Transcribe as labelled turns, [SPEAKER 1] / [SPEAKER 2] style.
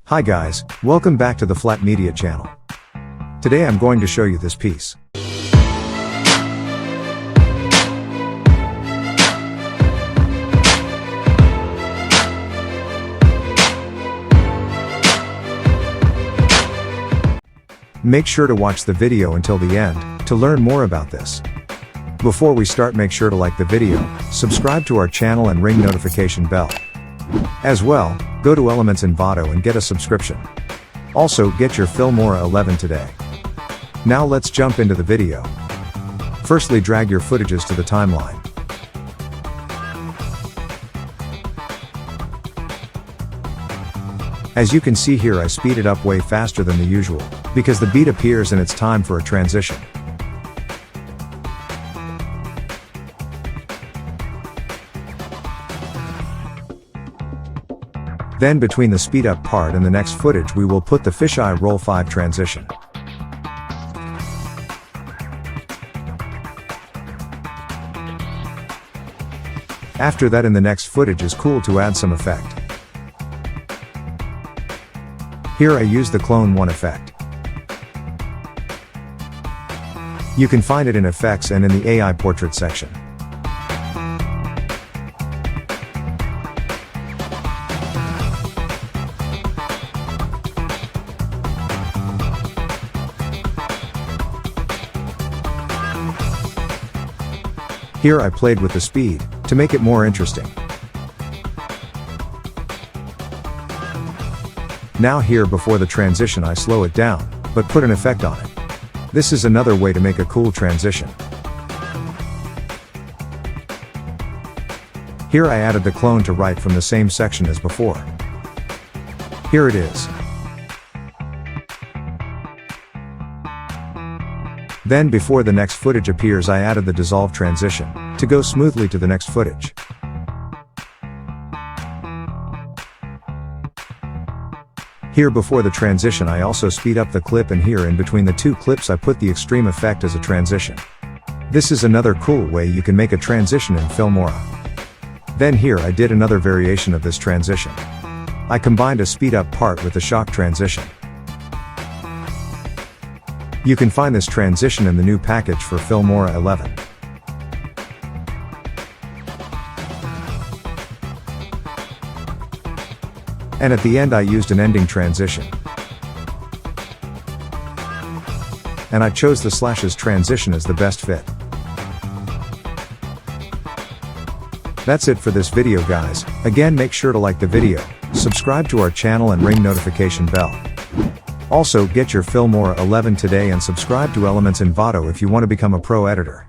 [SPEAKER 1] Hi guys, welcome back to the Flat Media channel. Today I'm going to show you this piece. Make sure to watch the video until the end to learn more about this. Before we start, make sure to like the video, subscribe to our channel and ring notification bell. As well, go to Elements Envato and get a subscription. Also, get your Filmora 11 today. Now let's jump into the video. Firstly, drag your footages to the timeline. As you can see here, I speed it up way faster than the usual, because the beat appears and it's time for a transition. Then between the speed up part and the next footage we will put the fisheye roll 5 transition. After that, in the next footage is cool to add some effect. Here I use the Clone 1 effect. You can find it in Effects and in the AI Portrait section. Here I played with the speed, to make it more interesting. Now here before the transition I slow it down, but put an effect on it. This is another way to make a cool transition. Here I added the clone to right from the same section as before. Here it is. Then before the next footage appears I added the dissolve transition, to go smoothly to the next footage. Here before the transition I also speed up the clip, and here in between the two clips I put the extreme effect as a transition. This is another cool way you can make a transition in Filmora. Then here I did another variation of this transition. I combined a speed up part with the shock transition. You can find this transition in the new package for Filmora 11. And at the end I used an ending transition. And I chose the slashes transition as the best fit. That's it for this video guys. Again, make sure to like the video, subscribe to our channel and ring notification bell. Also, get your Filmora 11 today and subscribe to Elements Envato if you want to become a pro editor.